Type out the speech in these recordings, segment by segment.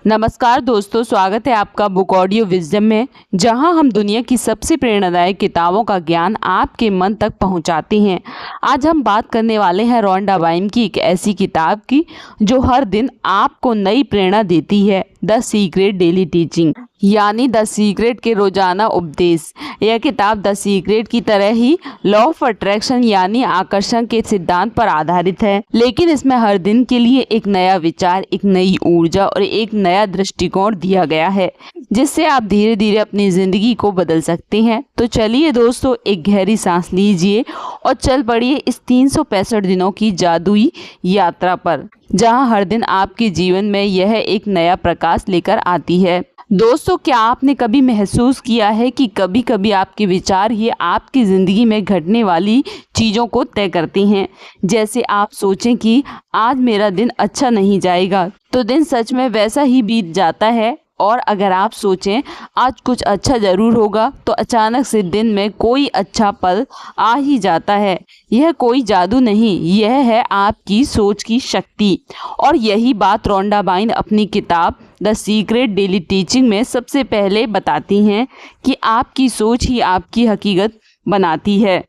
नमस्कार दोस्तों, स्वागत है आपका बुक ऑडियो विजडम में, जहां हम दुनिया की सबसे प्रेरणादायक किताबों का ज्ञान आपके मन तक पहुंचाते हैं। आज हम बात करने वाले हैं रोंडा बाइन की एक ऐसी किताब की जो हर दिन आपको नई प्रेरणा देती है, द सीक्रेट डेली टीचिंग, यानी द सीक्रेट के रोजाना उपदेश। यह किताब द सीक्रेट की तरह ही लॉ ऑफ अट्रैक्शन यानी आकर्षण के सिद्धांत पर आधारित है, लेकिन इसमें हर दिन के लिए एक नया विचार, एक नई ऊर्जा और एक नया दृष्टिकोण दिया गया है, जिससे आप धीरे धीरे अपनी जिंदगी को बदल सकते हैं। तो चलिए दोस्तों, एक गहरी सांस लीजिए और चल पड़िए इस 365 दिनों की जादुई यात्रा पर, जहां हर दिन आपके जीवन में यह एक नया प्रकाश लेकर आती है। दोस्तों, क्या आपने कभी महसूस किया है कि कभी कभी आपके विचार ही आपकी ज़िंदगी में घटने वाली चीज़ों को तय करते हैं। जैसे आप सोचें कि आज मेरा दिन अच्छा नहीं जाएगा, तो दिन सच में वैसा ही बीत जाता है। और अगर आप सोचें आज कुछ अच्छा ज़रूर होगा, तो अचानक से दिन में कोई अच्छा पल आ ही जाता है। यह कोई जादू नहीं, यह है आपकी सोच की शक्ति। और यही बात रोंडा बाइन अपनी किताब द सीक्रेट डेली टीचिंग में सबसे पहले बताती हैं कि आपकी सोच ही आपकी हकीकत बनाती है।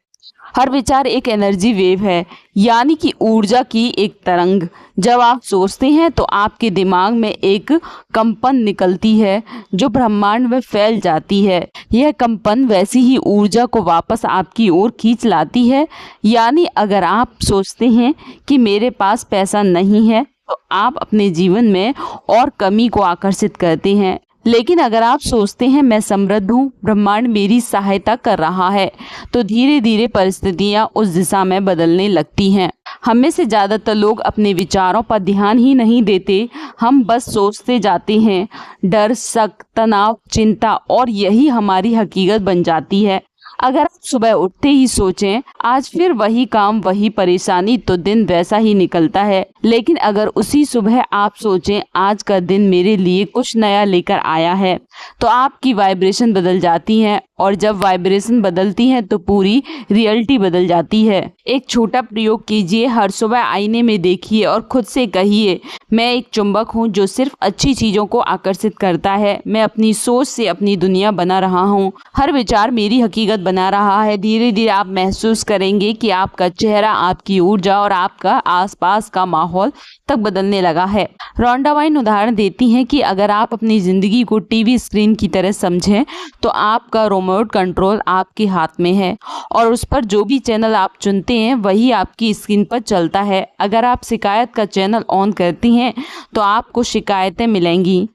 हर विचार एक एनर्जी वेव है, यानी कि ऊर्जा की एक तरंग। जब आप सोचते हैं तो आपके दिमाग में एक कंपन निकलती है जो ब्रह्मांड में फैल जाती है। यह कंपन वैसी ही ऊर्जा को वापस आपकी ओर खींच लाती है। यानी अगर आप सोचते हैं कि मेरे पास पैसा नहीं है, तो आप अपने जीवन में और कमी को आकर्षित करते हैं। लेकिन अगर आप सोचते हैं मैं समृद्ध हूँ, ब्रह्मांड मेरी सहायता कर रहा है, तो धीरे धीरे परिस्थितियाँ उस दिशा में बदलने लगती हैं। हम में से ज़्यादातर लोग अपने विचारों पर ध्यान ही नहीं देते, हम बस सोचते जाते हैं। डर, शक, तनाव, चिंता, और यही हमारी हकीकत बन जाती है। अगर आप सुबह उठते ही सोचें आज फिर वही काम, वही परेशानी, तो दिन वैसा ही निकलता है। लेकिन अगर उसी सुबह आप सोचें आज का दिन मेरे लिए कुछ नया लेकर आया है, तो आपकी वाइब्रेशन बदल जाती है। और जब वाइब्रेशन बदलती है तो पूरी रियलिटी बदल जाती है। एक छोटा प्रयोग कीजिए, हर सुबह आईने में देखिए और खुद से कहिए मैं एक चुंबक हूँ जो सिर्फ अच्छी चीज़ों को आकर्षित करता है। मैं अपनी सोच से अपनी दुनिया बना रहा हूँ, हर विचार मेरी हकीकत बना रहा है। धीरे धीरे आप महसूस करेंगे कि आपका चेहरा, आपकी ऊर्जा और आपका आसपास का माहौल तक बदलने लगा है। रोंडा बाइन उदाहरण देती हैं कि अगर आप अपनी ज़िंदगी को टीवी स्क्रीन की तरह समझें, तो आपका रिमोट कंट्रोल आपके हाथ में है और उस पर जो भी चैनल आप चुनते हैं वही आपकी स्क्रीन पर चलता है। अगर आप शिकायत का चैनल ऑन करती हैं तो आपको शिकायतें मिलेंगी।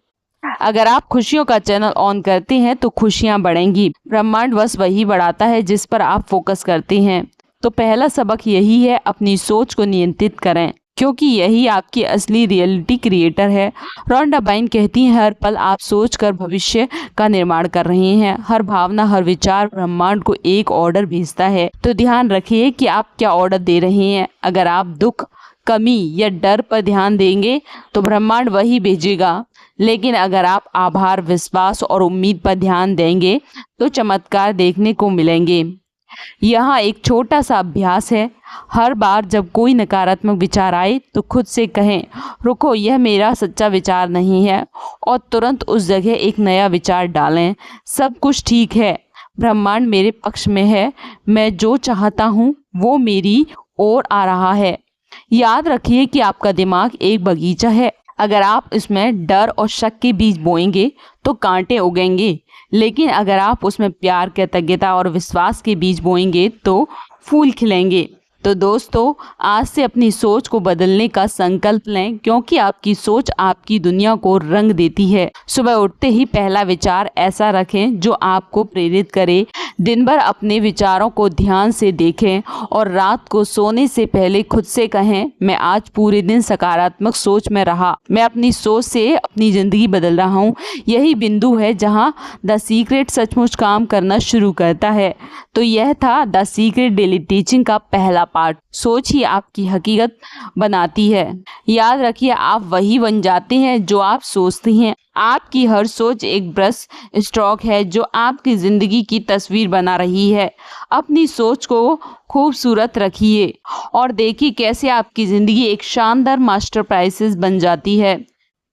अगर आप खुशियों का चैनल ऑन करते हैं तो खुशियां बढ़ेंगी। ब्रह्मांड बस वही बढ़ाता है जिस पर आप फोकस करते हैं। तो पहला सबक यही है, अपनी सोच को नियंत्रित करें, क्योंकि यही आपकी असली रियलिटी क्रिएटर है। रोंडा बाइन कहती हैं हर पल आप सोच कर भविष्य का निर्माण कर रहे हैं। हर भावना, हर विचार ब्रह्मांड को एक ऑर्डर भेजता है। तो ध्यान रखिए कि आप क्या ऑर्डर दे रहे हैं। अगर आप दुख, कमी या डर पर ध्यान देंगे तो ब्रह्मांड वही भेजेगा। लेकिन अगर आप आभार, विश्वास और उम्मीद पर ध्यान देंगे तो चमत्कार देखने को मिलेंगे। यहाँ एक छोटा सा अभ्यास है, हर बार जब कोई नकारात्मक विचार आए तो खुद से कहें रुको, यह मेरा सच्चा विचार नहीं है, और तुरंत उस जगह एक नया विचार डालें। सब कुछ ठीक है, ब्रह्मांड मेरे पक्ष में है, मैं जो चाहता हूँ वो मेरी ओर आ रहा है। याद रखिए कि आपका दिमाग एक बगीचा है। अगर आप इसमें डर और शक के बीज बोएंगे तो कांटे उगेंगे, लेकिन अगर आप उसमें प्यार, कृतज्ञता और विश्वास के बीज बोएंगे तो फूल खिलेंगे। तो दोस्तों, आज से अपनी सोच को बदलने का संकल्प लें, क्योंकि आपकी सोच आपकी दुनिया को रंग देती है। सुबह उठते ही पहला विचार ऐसा रखें जो आपको प्रेरित करे। दिन भर अपने विचारों को ध्यान से देखें और रात को सोने से पहले खुद से कहें मैं आज पूरे दिन सकारात्मक सोच में रहा, मैं अपनी सोच से अपनी ज़िंदगी बदल रहा हूँ। यही बिंदु है जहाँ द सीक्रेट सचमुच काम करना शुरू करता है। तो यह था द सीक्रेट डेली टीचिंग का पहला पार्ट। सोच ही आपकी हकीकत बनाती है। याद रखिए, आप वही बन जाते हैं जो आप सोचते हैं। आपकी हर सोच एक ब्रश स्ट्रोक है जो आपकी ज़िंदगी की तस्वीर बना रही है। अपनी सोच को खूबसूरत रखिए और देखिए कैसे आपकी ज़िंदगी एक शानदार मास्टरपाइसेस बन जाती है।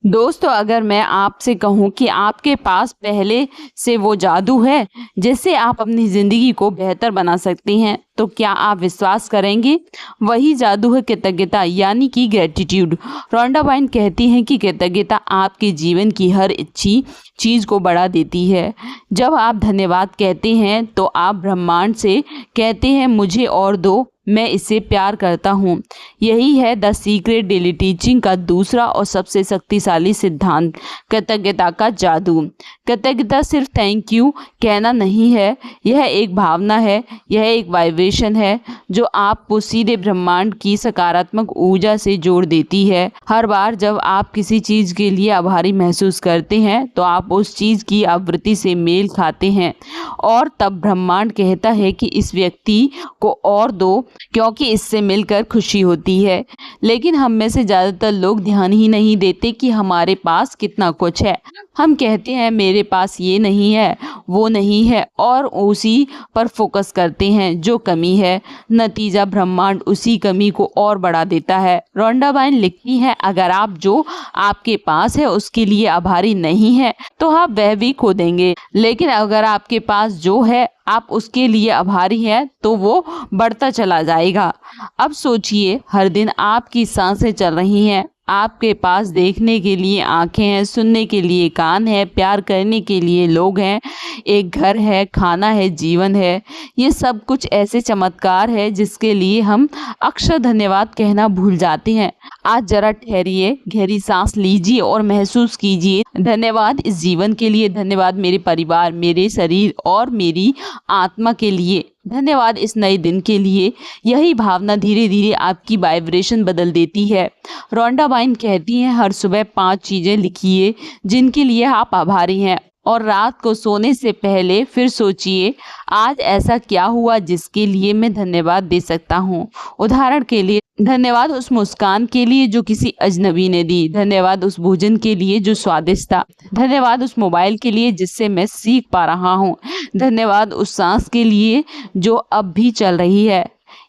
दोस्तों, अगर मैं आपसे कहूँ कि आपके पास पहले से वो जादू है जिससे आप अपनी ज़िंदगी को बेहतर बना सकती हैं, तो क्या आप विश्वास करेंगे? वही जादू है कृतज्ञता, यानी कि ग्रैटिट्यूड। रोंडा बाइन कहती हैं कि कृतज्ञता आपके जीवन की हर अच्छी चीज़ को बढ़ा देती है। जब आप धन्यवाद कहते हैं तो आप ब्रह्मांड से कहते हैं, मुझे और दो, मैं इससे प्यार करता हूँ। यही है द सीक्रेट डेली टीचिंग का दूसरा और सबसे शक्तिशाली सिद्धांत, कृतज्ञता का जादू। कृतज्ञता सिर्फ थैंक यू कहना नहीं है, यह एक भावना है, यह एक वाइब्रेशन है जो आपको सीधे ब्रह्मांड की सकारात्मक ऊर्जा से जोड़ देती है। हर बार जब आप किसी चीज़ के लिए आभारी महसूस करते हैं तो आप उस चीज़ की आवृत्ति से मेल खाते हैं, और तब ब्रह्मांड कहता है कि इस व्यक्ति को और दो, क्योंकि इससे मिलकर खुशी होती है। लेकिन हम में से ज़्यादातर लोग ध्यान ही नहीं देते कि हमारे पास कितना कुछ है। हम कहते हैं मेरे पास ये नहीं है, वो नहीं है, और उसी पर फोकस करते हैं जो कमी है। नतीजा ब्रह्मांड उसी कमी को और बढ़ा देता है। रोंडा बाइन लिखती है, अगर आप जो आपके पास है उसके लिए आभारी नहीं है तो आप वह भी खो देंगे, लेकिन अगर आपके पास जो है आप उसके लिए आभारी हैं तो वो बढ़ता चला जाएगा। अब सोचिए, हर दिन आपकी सांसें चल रही हैं, आपके पास देखने के लिए आंखें हैं, सुनने के लिए कान है, प्यार करने के लिए लोग हैं, एक घर है, खाना है, जीवन है। ये सब कुछ ऐसे चमत्कार है जिसके लिए हम अक्सर धन्यवाद कहना भूल जाते हैं। आज जरा ठहरिए, गहरी सांस लीजिए और महसूस कीजिए, धन्यवाद इस जीवन के लिए, धन्यवाद मेरे परिवार, मेरे शरीर और मेरी आत्मा के लिए, धन्यवाद इस नए दिन के लिए। यही भावना धीरे धीरे आपकी वाइब्रेशन बदल देती है। रोंडा बाइन कहती हैं, हर सुबह 5 चीज़ें लिखिए जिनके लिए आप आभारी हैं, और रात को सोने से पहले फिर सोचिए, आज ऐसा क्या हुआ जिसके लिए मैं धन्यवाद दे सकता हूँ। उदाहरण के लिए, धन्यवाद उस मुस्कान के लिए जो किसी अजनबी ने दी, धन्यवाद उस भोजन के लिए जो स्वादिष्ट था, धन्यवाद उस मोबाइल के लिए जिससे मैं सीख पा रहा हूँ, धन्यवाद उस सांस के लिए जो अब भी चल रही है।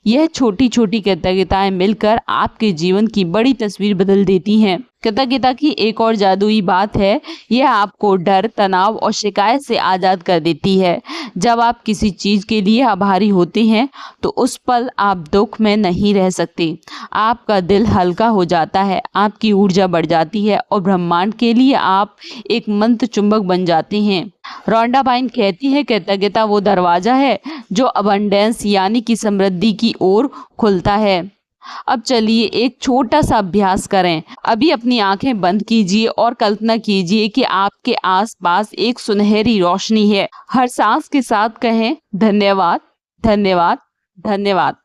यह छोटी छोटी कृतज्ञताएं मिलकर आपके जीवन की बड़ी तस्वीर बदल देती हैं। कृतज्ञता की एक और जादुई बात है, यह आपको डर, तनाव और शिकायत से आज़ाद कर देती है। जब आप किसी चीज़ के लिए आभारी होते हैं तो उस पल आप दुख में नहीं रह सकते। आपका दिल हल्का हो जाता है, आपकी ऊर्जा बढ़ जाती है और ब्रह्मांड के लिए आप एक मंत्र चुंबक बन जाते हैं। रोंडा बाइन कहती है, कृतज्ञता वो दरवाजा है जो अबंडेंस यानी कि समृद्धि की ओर खुलता है। अब चलिए एक छोटा सा अभ्यास करें। अभी अपनी आंखें बंद कीजिए और कल्पना कीजिए कि आपके आसपास एक सुनहरी रोशनी है। हर सांस के साथ कहें, धन्यवाद, धन्यवाद, धन्यवाद।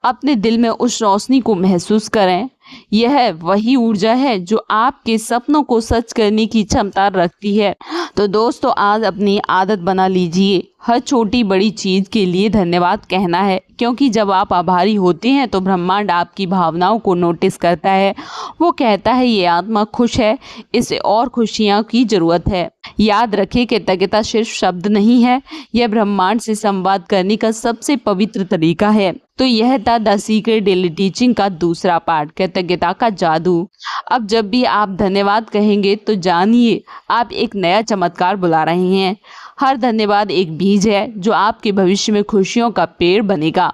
अपने दिल में उस रोशनी को महसूस करें। यह वही ऊर्जा है जो आपके सपनों को सच करने की क्षमता रखती है। तो दोस्तों, आज अपनी आदत बना लीजिए, हर छोटी बड़ी चीज़ के लिए धन्यवाद कहना है, क्योंकि जब आप आभारी होते हैं तो ब्रह्मांड आपकी भावनाओं को नोटिस करता है। वो कहता है, ये आत्मा खुश है, इसे और खुशियाँ की ज़रूरत है। याद रखें, कृतज्ञता सिर्फ शब्द नहीं है, यह ब्रह्मांड से संवाद करने का सबसे पवित्र तरीका है। तो यह था द सीक्रेट डेली टीचिंग का दूसरा पार्ट, कृतज्ञता का जादू। अब जब भी आप धन्यवाद कहेंगे तो जानिए आप एक नया चमत्कार बुला रहे हैं। हर धन्यवाद एक बीज है जो आपके भविष्य में खुशियों का पेड़ बनेगा।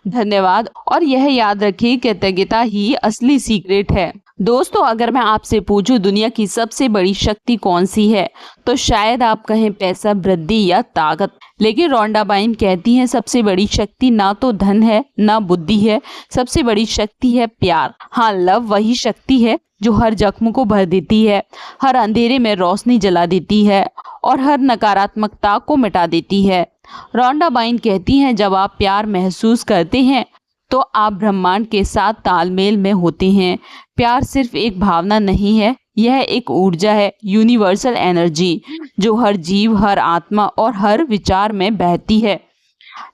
धन्यवाद, और यह याद रखिए, कृतज्ञता ही असली सीक्रेट है। दोस्तों, अगर मैं आपसे पूछूं दुनिया की सबसे बड़ी शक्ति कौन सी है, तो शायद आप कहें पैसा, वृद्धि या ताकत। लेकिन रोंडा बाइन कहती हैं, सबसे बड़ी शक्ति ना तो धन है ना बुद्धि है, सबसे बड़ी शक्ति है प्यार। हाँ, लव वही शक्ति है जो हर जख्म को भर देती है, हर अंधेरे में रोशनी जला देती है और हर नकारात्मकता को मिटा देती है। रोंडा बाइन कहती हैं, जब आप प्यार महसूस करते हैं तो आप ब्रह्मांड के साथ तालमेल में होते हैं। प्यार सिर्फ एक भावना नहीं है, यह एक ऊर्जा है, यूनिवर्सल एनर्जी जो हर जीव, हर आत्मा और हर विचार में बहती है।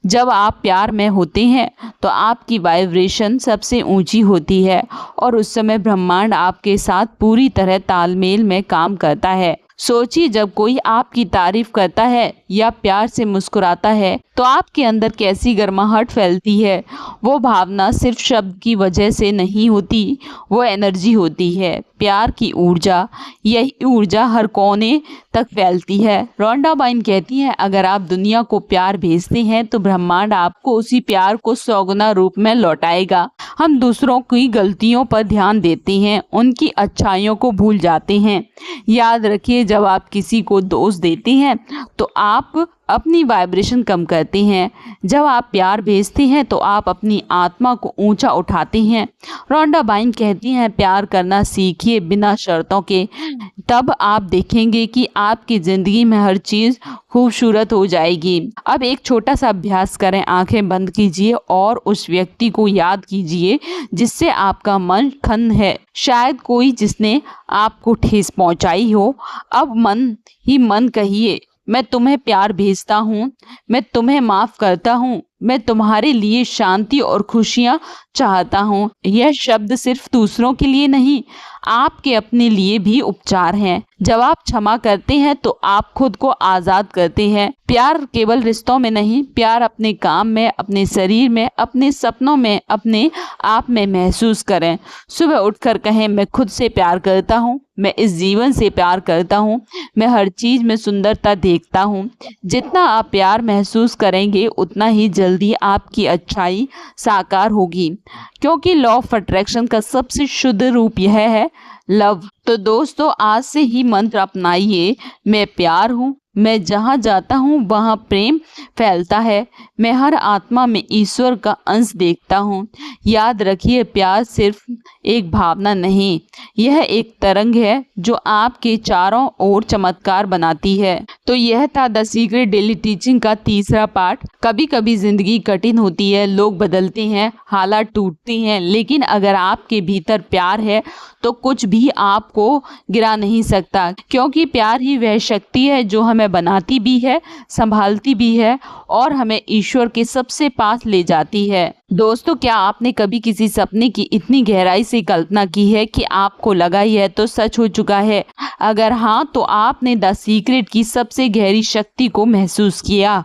जब आप प्यार में होते हैं तो आपकी वाइब्रेशन सबसे ऊंची होती है और उस समय ब्रह्मांड आपके साथ पूरी तरह तालमेल में काम करता है। सोचिए, जब कोई आपकी तारीफ करता है या प्यार से मुस्कुराता है तो आपके अंदर कैसी गर्माहट फैलती है। वो भावना सिर्फ शब्द की वजह से नहीं होती, वो एनर्जी होती है, प्यार की ऊर्जा। यही ऊर्जा हर कोने तक फैलती है। रोंडा बाइन कहती हैं, अगर आप दुनिया को प्यार भेजते हैं तो ब्रह्मांड आपको उसी प्यार को 100 गुना रूप में लौटाएगा। हम दूसरों की गलतियों पर ध्यान देते हैं, उनकी अच्छाइयों को भूल जाते हैं। याद रखिए, जब आप किसी को दोष देते हैं तो आप अपनी वाइब्रेशन कम करते हैं। जब आप प्यार भेजते हैं तो आप अपनी आत्मा को ऊंचा उठाते हैं। रोंडा बाइन कहती हैं, प्यार करना सीखिए बिना शर्तों के, तब आप देखेंगे कि आपकी ज़िंदगी में हर चीज़ खूबसूरत हो जाएगी। अब एक छोटा सा अभ्यास करें, आंखें बंद कीजिए और उस व्यक्ति को याद कीजिए जिससे आपका मन खन है। शायद कोई जिसने आपको ठेस पहुंचाई हो। अब मन ही मन कहिए, मैं तुम्हें प्यार भेजता हूँ, मैं तुम्हें माफ़ करता हूँ, मैं तुम्हारे लिए शांति और खुशियाँ चाहता हूँ। यह शब्द सिर्फ दूसरों के लिए नहीं, आपके अपने लिए भी उपचार हैं। जब आप क्षमा करते हैं तो आप खुद को आज़ाद करते हैं। प्यार केवल रिश्तों में नहीं, प्यार अपने काम में, अपने शरीर में, अपने सपनों में, अपने आप में महसूस करें। सुबह उठकर कहें, मैं खुद से प्यार करता हूँ, मैं इस जीवन से प्यार करता हूँ, मैं हर चीज़ में सुंदरता देखता हूँ। जितना आप प्यार महसूस करेंगे उतना ही जल्दी आपकी अच्छाई साकार होगी, क्योंकि लॉ ऑफ अट्रैक्शन का सबसे शुद्ध रूप यह है, लव। तो दोस्तों, आज से ही मंत्र अपनाइए, मैं प्यार हूँ, मैं जहाँ जाता हूँ वहाँ प्रेम फैलता है, मैं हर आत्मा में ईश्वर का अंश देखता हूँ। याद रखिए, प्यार सिर्फ एक भावना नहीं, यह एक तरंग है जो आपके चारों ओर चमत्कार बनाती है। तो यह था द सीक्रेट डेली टीचिंग का तीसरा पार्ट। कभी कभी जिंदगी कठिन होती है, लोग बदलते हैं, हालात टूटते हैं, लेकिन अगर आपके भीतर प्यार है तो कुछ भी आपको गिरा नहीं सकता, क्योंकि प्यार ही वह शक्ति है जो हमें बनाती भी है, संभालती भी है और हमें ईश्वर के सबसे पास ले जाती है। दोस्तों, क्या आपने कभी किसी सपने की इतनी गहराई से कल्पना की है कि आपको लगा यह तो सच हो चुका है? अगर हाँ, तो आपने द सीक्रेट की सबसे गहरी शक्ति को महसूस किया।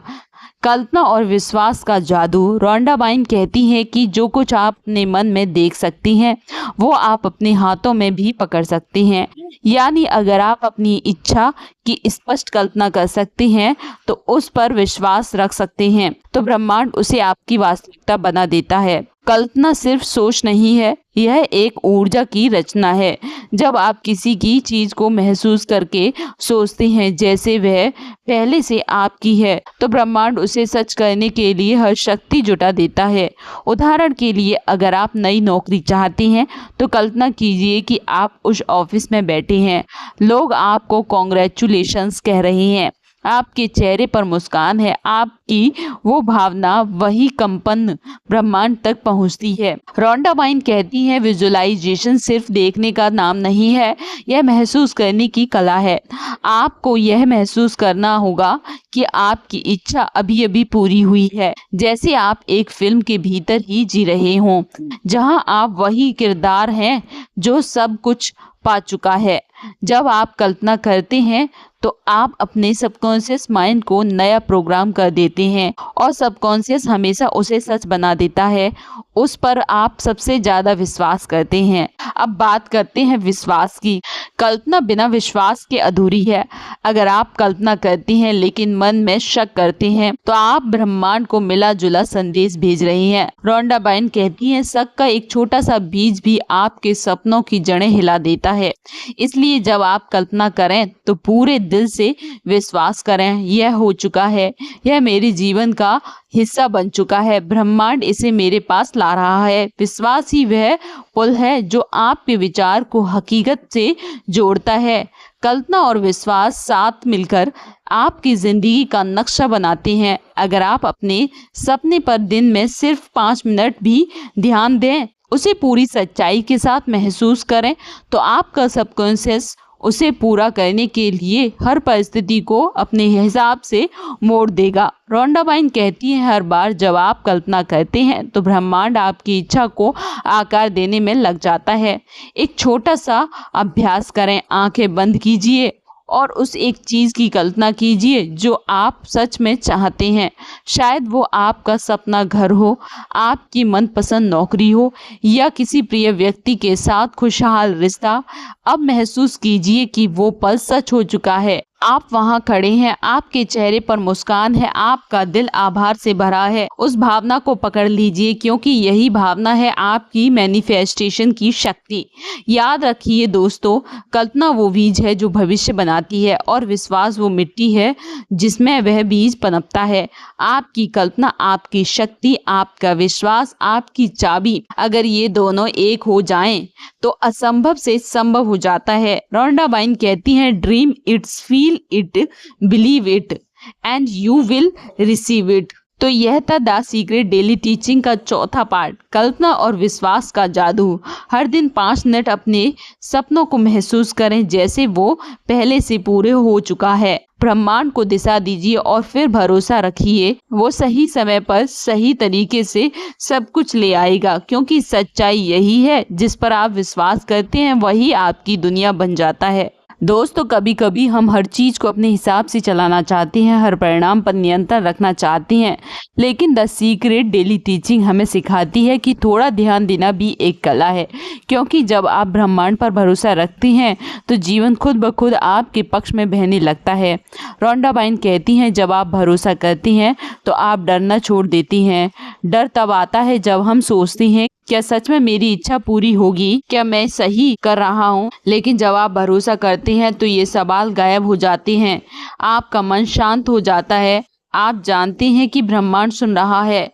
कल्पना और विश्वास का जादू। रोंडा बाइन कहती हैं कि जो कुछ आप अपने मन में देख सकती हैं वो आप अपने हाथों में भी पकड़ सकते हैं। यानी अगर आप अपनी इच्छा की स्पष्ट कल्पना कर सकते हैं तो उस पर विश्वास रख सकते हैं तो ब्रह्मांड उसे आपकी वास्तविकता बना देता है। कल्पना सिर्फ सोच नहीं है, यह एक ऊर्जा की रचना है। जब आप किसी की चीज को महसूस करके सोचते हैं जैसे वह पहले से आपकी है, तो ब्रह्मांड उसे सच करने के लिए हर शक्ति जुटा देता है। उदाहरण के लिए, अगर आप नई नौकरी चाहते हैं तो कल्पना कीजिए कि आप उस ऑफिस में बैठे हैं, लोग आपको कॉन्ग्रेचुलेशंस कह रहे हैं, आपके चेहरे पर मुस्कान है, आपकी वो भावना, वही कंपन ब्रह्मांड तक पहुंचती है। रोंडा बाइन कहती हैं, विजुअलाइजेशन सिर्फ देखने का नाम नहीं है, यह महसूस करने की कला है। आपको यह महसूस करना होगा कि आपकी इच्छा अभी अभी पूरी हुई है, जैसे आप एक फिल्म के भीतर ही जी रहे हों, जहां आप वही किरदार हैं जो सब कुछ पा चुका है। जब आप कल्पना करते हैं तो आप अपने सबकॉन्शियस माइंड को नया प्रोग्राम कर देते हैं और सबकॉन्शियस हमेशा उसे सच बना देता है, उस पर आप सबसे ज़्यादा विश्वास करते हैं। अब बात करते हैं विश्वास की। कल्पना बिना विश्वास के अधूरी है। अगर आप कल्पना करते हैं लेकिन मन में शक करते हैं तो आप ब्रह्मांड को मिला जुला संदेश भेज रही हैं। रोंडा बाइन कहती हैं, शक का एक छोटा सा बीज भी आपके सपनों की जड़ें हिला देता है। इसलिए जब आप कल्पना करें तो पूरे दिल से विश्वास करें, यह हो चुका है, यह मेरे जीवन का हिस्सा बन चुका है, ब्रह्मांड इसे मेरे पास ला रहा है। विश्वास ही वह पुल है जो आपके विचार को हकीकत से जोड़ता है। कल्पना और विश्वास साथ मिलकर आपकी जिंदगी का नक्शा बनाते हैं। अगर आप अपने सपने पर दिन में सिर्फ 5 मिनट भी ध्यान दें, उसे पूरी सच्चाई के साथ महसूस करें, तो आपका सबकॉन्शियस उसे पूरा करने के लिए हर परिस्थिति को अपने हिसाब से मोड़ देगा। रोंडा बाइन कहती है, हर बार जब आप कल्पना करते हैं तो ब्रह्मांड आपकी इच्छा को आकार देने में लग जाता है। एक छोटा सा अभ्यास करें, आंखें बंद कीजिए और उस एक चीज़ की कल्पना कीजिए जो आप सच में चाहते हैं। शायद वो आपका सपना घर हो, आपकी मनपसंद नौकरी हो या किसी प्रिय व्यक्ति के साथ खुशहाल रिश्ता। अब महसूस कीजिए कि वो पल सच हो चुका है। आप वहाँ खड़े हैं, आपके चेहरे पर मुस्कान है, आपका दिल आभार से भरा है। उस भावना को पकड़ लीजिए, क्योंकि यही भावना है आपकी मैनिफेस्टेशन की शक्ति। याद रखिए दोस्तों, कल्पना वो बीज है जो भविष्य बनाती है और विश्वास वो मिट्टी है जिसमें वह बीज पनपता है। आपकी कल्पना, आपकी शक्ति, आपका विश्वास, आपकी चाबी, अगर ये दोनों एक हो जाएं तो असंभव से संभव हो जाता है। रोंडा बाइन कहती हैं, dream it's, feel it, believe it and you will receive it. तो यह था द सीक्रेट डेली टीचिंग का चौथा पार्ट, कल्पना और विश्वास का जादू। हर दिन 5 मिनट अपने सपनों को महसूस करें जैसे वो पहले से पूरे हो चुका है। ब्रह्मांड को दिशा दीजिए और फिर भरोसा रखिए, वो सही समय पर सही तरीके से सब कुछ ले आएगा, क्योंकि सच्चाई यही है, जिस पर आप विश्वास करते हैं वही आपकी दुनिया बन जाता है। दोस्तों, कभी कभी हम हर चीज़ को अपने हिसाब से चलाना चाहते हैं, हर परिणाम पर नियंत्रण रखना चाहते हैं, लेकिन द सीक्रेट डेली टीचिंग हमें सिखाती है कि थोड़ा ध्यान देना भी एक कला है, क्योंकि जब आप ब्रह्मांड पर भरोसा रखते हैं तो जीवन खुद ब खुद आपके पक्ष में बहने लगता है। रोंडा बाइन कहती हैं, जब आप भरोसा करती हैं तो आप डरना छोड़ देती हैं। डर तब आता है जब हम सोचते हैं, क्या सच में मेरी इच्छा पूरी होगी, क्या मैं सही कर रहा हूँ। लेकिन जब आप भरोसा करते हैं तो ये सवाल गायब हो जाते हैं, आपका मन शांत हो जाता है, आप जानते हैं कि ब्रह्मांड सुन रहा है।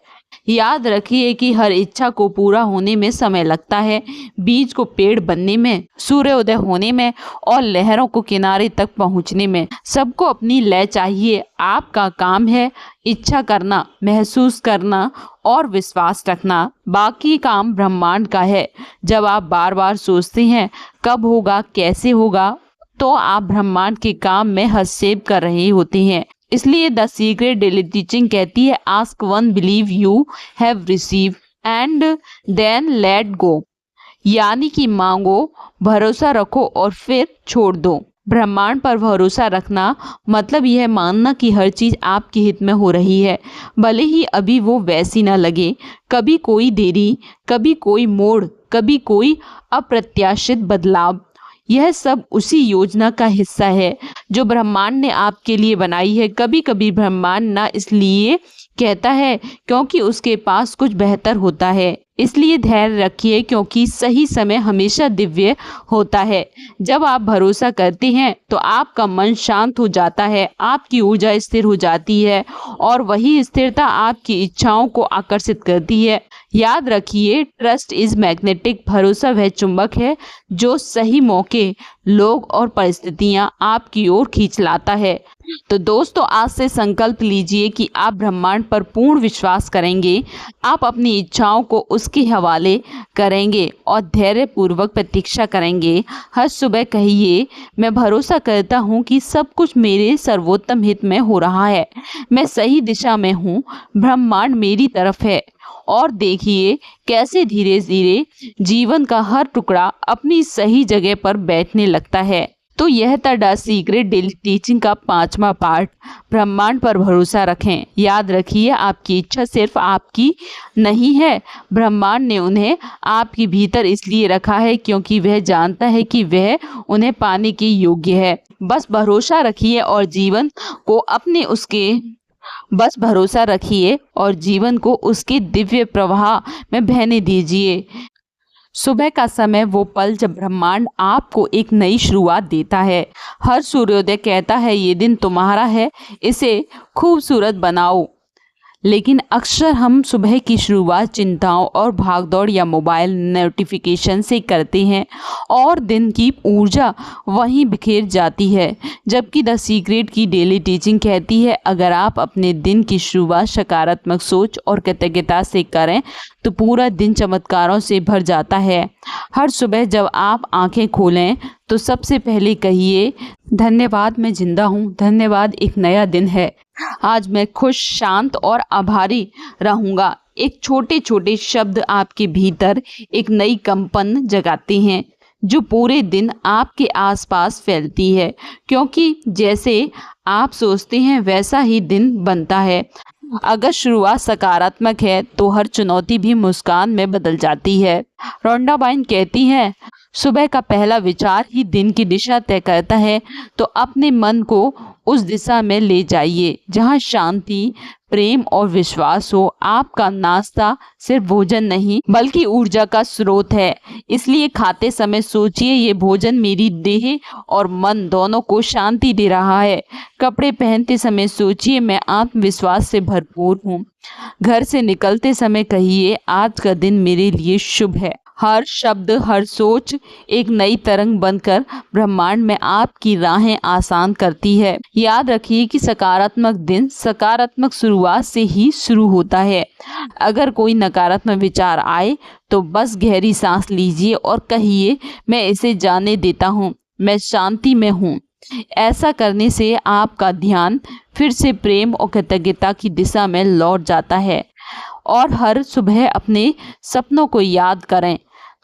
याद रखिए कि हर इच्छा को पूरा होने में समय लगता है, बीज को पेड़ बनने में, सूर्योदय होने में और लहरों को किनारे तक पहुंचने में। सबको अपनी लय चाहिए। आपका काम है इच्छा करना, महसूस करना और विश्वास रखना। बाकी काम ब्रह्मांड का है। जब आप बार बार सोचते हैं कब होगा, कैसे होगा, तो आप ब्रह्मांड के काम में हस्तक्षेप कर रहे होते हैं। इसलिए द सीक्रेट डेली टीचिंग कहती है, ask one, believe you have receive and then let go. यानी कि मांगो, भरोसा रखो और फिर छोड़ दो। ब्रह्मांड पर भरोसा रखना मतलब यह मानना कि हर चीज़ आपके हित में हो रही है, भले ही अभी वो वैसी ना लगे। कभी कोई देरी, कभी कोई मोड़, कभी कोई अप्रत्याशित बदलाव, यह सब उसी योजना का हिस्सा है जो ब्रह्मांड ने आपके लिए बनाई है। कभी कभी ब्रह्मांड ना इसलिए कहता है क्योंकि उसके पास कुछ बेहतर होता है, इसलिए धैर्य रखिए, क्योंकि सही समय हमेशा दिव्य होता है। जब आप भरोसा करते हैं तो आपका मन शांत हो जाता है, आपकी ऊर्जा स्थिर हो जाती है और वही स्थिरता आपकी इच्छाओं को आकर्षित करती है। याद रखिए, ट्रस्ट इज मैग्नेटिक। भरोसा वह चुंबक है जो सही मौके, लोग और परिस्थितियां आपकी ओर खींच लाता है। तो दोस्तों, आज से संकल्प लीजिए कि आप ब्रह्मांड पर पूर्ण विश्वास करेंगे, आप अपनी इच्छाओं को उसके हवाले करेंगे और धैर्यपूर्वक प्रतीक्षा करेंगे। हर सुबह कहिए, मैं भरोसा करता हूँ कि सब कुछ मेरे सर्वोत्तम हित में हो रहा है, मैं सही दिशा में हूँ, ब्रह्मांड मेरी तरफ है। और देखिए कैसे धीरे धीरे जीवन का हर टुकड़ा अपनी सही जगह पर बैठने लगता है। तो यह था द सीक्रेट डेली टीचिंग का 5वां पार्ट, ब्रह्मांड पर भरोसा रखें। याद रखिए, आपकी इच्छा सिर्फ आपकी नहीं है, ब्रह्मांड ने उन्हें आपके भीतर इसलिए रखा है क्योंकि वह जानता है कि वह उन्हें पाने के योग्य है। बस भरोसा रखिए और जीवन को उसके दिव्य प्रवाह में बहने दीजिए। सुबह का समय वो पल जब ब्रह्मांड आपको एक नई शुरुआत देता है। हर सूर्योदय कहता है, ये दिन तुम्हारा है, इसे खूबसूरत बनाओ। लेकिन अक्सर हम सुबह की शुरुआत चिंताओं और भागदौड़ या मोबाइल नोटिफिकेशन से करते हैं और दिन की ऊर्जा वहीं बिखेर जाती है। जबकि द सीक्रेट की डेली टीचिंग कहती है, अगर आप अपने दिन की शुरुआत सकारात्मक सोच और कृतज्ञता से करें तो पूरा दिन चमत्कारों से भर जाता है। हर सुबह जब आप आंखें खोलें तो सबसे पहले कहिए, धन्यवाद मैं जिंदा हूँ, धन्यवाद एक नया दिन है, आज मैं खुश, शांत और आभारी रहूँगा। एक छोटे छोटे शब्द आपके भीतर एक नई कंपन जगाते हैं। जो पूरे दिन आपके आसपास फैलती है, क्योंकि जैसे आप सोचते हैं वैसा ही दिन बनता है। अगर शुरुआत सकारात्मक है तो हर चुनौती भी मुस्कान में बदल जाती है। रोंडा बाइन कहती हैं, सुबह का पहला विचार ही दिन की दिशा तय करता है, तो अपने मन को उस दिशा में ले जाइए जहां शांति, प्रेम और विश्वास हो। आपका नाश्ता सिर्फ भोजन नहीं बल्कि ऊर्जा का स्रोत है। इसलिए खाते समय सोचिए, ये भोजन मेरी देह और मन दोनों को शांति दे रहा है। कपड़े पहनते समय सोचिए, मैं आत्मविश्वास से भरपूर हूँ। घर से निकलते समय कहिए, आज का दिन मेरे लिए शुभ है। हर शब्द, हर सोच एक नई तरंग बनकर ब्रह्मांड में आपकी राहें आसान करती है। याद रखिए कि सकारात्मक दिन सकारात्मक शुरुआत से ही शुरू होता है। अगर कोई नकारात्मक विचार आए तो बस गहरी सांस लीजिए और कहिए, मैं इसे जाने देता हूँ, मैं शांति में हूँ। ऐसा करने से आपका ध्यान फिर से प्रेम और कृतज्ञता की दिशा में लौट जाता है। और हर सुबह अपने सपनों को याद करें,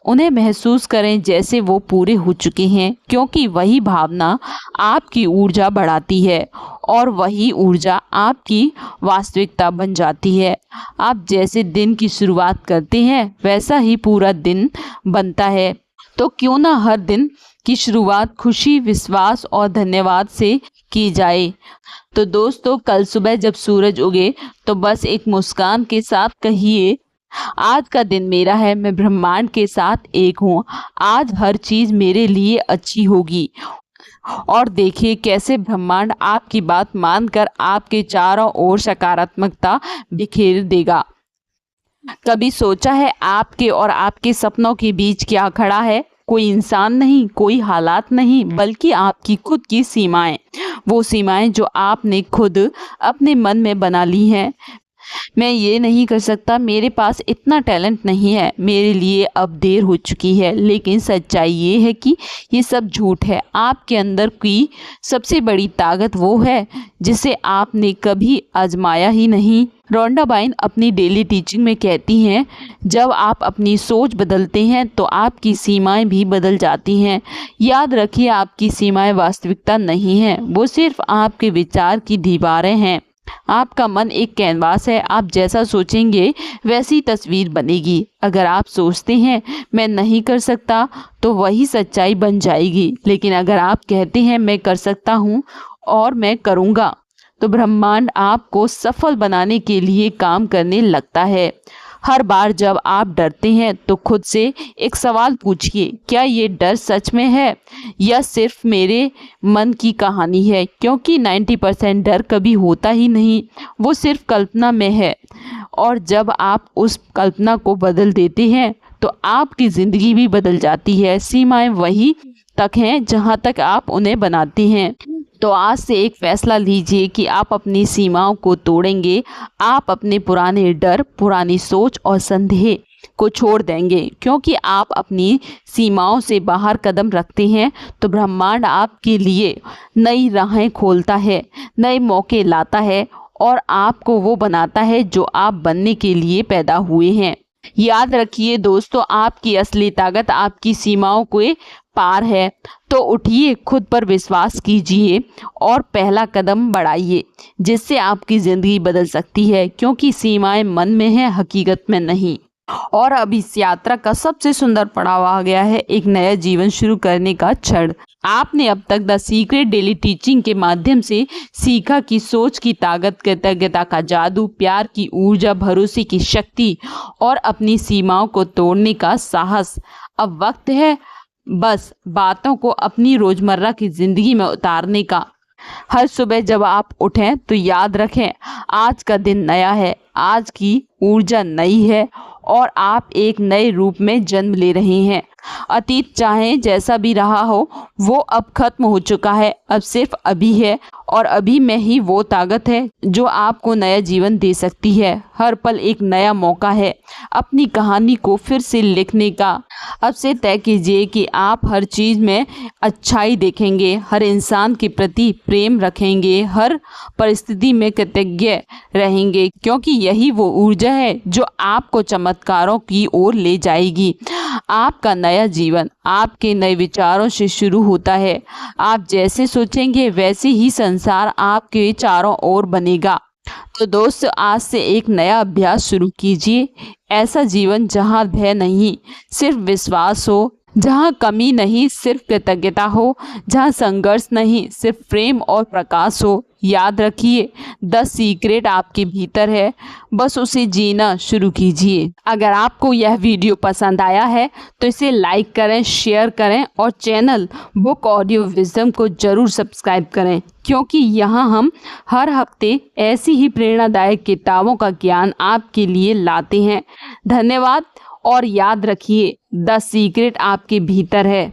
उन्हें महसूस करें जैसे वो पूरे हो चुके हैं, क्योंकि वही भावना आपकी ऊर्जा बढ़ाती है और वही ऊर्जा आपकी वास्तविकता बन जाती है। आप जैसे दिन की शुरुआत करते हैं वैसा ही पूरा दिन बनता है। तो क्यों ना हर दिन की शुरुआत खुशी, विश्वास और धन्यवाद से की जाए। तो दोस्तों, कल सुबह जब सूरज उगे तो बस एक मुस्कान के साथ कहिए, आज का दिन मेरा है, मैं ब्रह्मांड के साथ एक हूँ। आज हर चीज मेरे लिए अच्छी होगी। और देखिए कैसे ब्रह्मांड आपकी बात मानकर आपके चारों ओर सकारात्मकता बिखेर देगा। कभी सोचा है आपके और आपके सपनों के बीच क्या खड़ा है? कोई इंसान नहीं, कोई हालात नहीं, बल्कि आपकी खुद की सीमाएं। वो सीमाएं जो आपने खुद अपने मन में बना ली हैं। मैं ये नहीं कर सकता, मेरे पास इतना टैलेंट नहीं है, मेरे लिए अब देर हो चुकी है। लेकिन सच्चाई ये है कि ये सब झूठ है। आपके अंदर की सबसे बड़ी ताकत वो है जिसे आपने कभी आजमाया ही नहीं। रोंडा बाइन अपनी डेली टीचिंग में कहती हैं, जब आप अपनी सोच बदलते हैं तो आपकी सीमाएं भी बदल जाती हैं। याद रखिए, आपकी सीमाएं वास्तविकता नहीं हैं, वो सिर्फ आपके विचार की दीवारें हैं। आपका मन एक कैनवास है, आप जैसा सोचेंगे वैसी तस्वीर बनेगी। अगर आप सोचते हैं मैं नहीं कर सकता तो वही सच्चाई बन जाएगी। लेकिन अगर आप कहते हैं मैं कर सकता हूँ और मैं करूँगा, तो ब्रह्मांड आपको सफल बनाने के लिए काम करने लगता है। हर बार जब आप डरते हैं तो खुद से एक सवाल पूछिए, क्या ये डर सच में है या सिर्फ मेरे मन की कहानी है? क्योंकि 90% डर कभी होता ही नहीं, वो सिर्फ कल्पना में है। और जब आप उस कल्पना को बदल देते हैं तो आपकी ज़िंदगी भी बदल जाती है। सीमाएं वही तक हैं जहां तक आप उन्हें बनाते हैं। तो आज से एक फैसला लीजिए कि आप अपनी सीमाओं को तोड़ेंगे। आप अपने पुराने डर, पुरानी सोच और संदेह को छोड़ देंगे। क्योंकि आप अपनी सीमाओं से बाहर कदम रखते हैं तो ब्रह्मांड आपके लिए नई राहें खोलता है, नए मौके लाता है और आपको वो बनाता है जो आप बनने के लिए पैदा हुए हैं। याद रखिए दोस्तों, आपकी असली ताकत आपकी सीमाओं के पार है। तो उठिए, खुद पर विश्वास कीजिए और पहला कदम बढ़ाइए, जिससे आपकी ज़िंदगी बदल सकती है। क्योंकि सीमाएं मन में है, हकीकत में नहीं। और अब इस यात्रा का सबसे सुंदर पड़ाव आ गया है, एक नया जीवन शुरू करने का क्षण। आपने अब तक द सीक्रेट डेली टीचिंग के माध्यम से सीखा कि सोच की ताकत, कृतज्ञता का जादू, प्यार की ऊर्जा, भरोसे की शक्ति और अपनी सीमाओं को तोड़ने का साहस। अब वक्त है बस बातों को अपनी रोजमर्रा की जिंदगी में उतारने का। हर सुबह जब आप उठें तो याद रखें, आज का दिन नया है, आज की ऊर्जा नई है और आप एक नए रूप में जन्म ले रहे हैं। अतीत चाहे जैसा भी रहा हो वो अब खत्म हो चुका है, अब सिर्फ अभी है और अभी में ही वो ताकत है जो आपको नया जीवन दे सकती है। हर पल एक नया मौका है अपनी कहानी को फिर से लिखने का। अब से तय कीजिए कि आप हर चीज़ में अच्छाई देखेंगे, हर इंसान के प्रति प्रेम रखेंगे, हर परिस्थिति में कृतज्ञ रहेंगे, क्योंकि यही वो ऊर्जा है जो आपको चमत्कारों की ओर ले जाएगी। आपका नया नया जीवन आपके नए विचारों से शुरू होता है। आप जैसे सोचेंगे वैसे ही संसार आपके चारों ओर बनेगा। तो दोस्त, आज से एक नया अभ्यास शुरू कीजिए। ऐसा जीवन जहाँ भय नहीं, सिर्फ विश्वास हो, जहाँ कमी नहीं, सिर्फ कृतज्ञता हो, जहाँ संघर्ष नहीं, सिर्फ प्रेम और प्रकाश हो। याद रखिए, द सीक्रेट आपके भीतर है, बस उसे जीना शुरू कीजिए। अगर आपको यह वीडियो पसंद आया है तो इसे लाइक करें, शेयर करें और चैनल बुक ऑडियो विजडम को जरूर सब्सक्राइब करें, क्योंकि यहाँ हम हर हफ्ते ऐसी ही प्रेरणादायक किताबों का ज्ञान आपके लिए लाते हैं। धन्यवाद और याद रखिए, द सीक्रेट आपके भीतर है।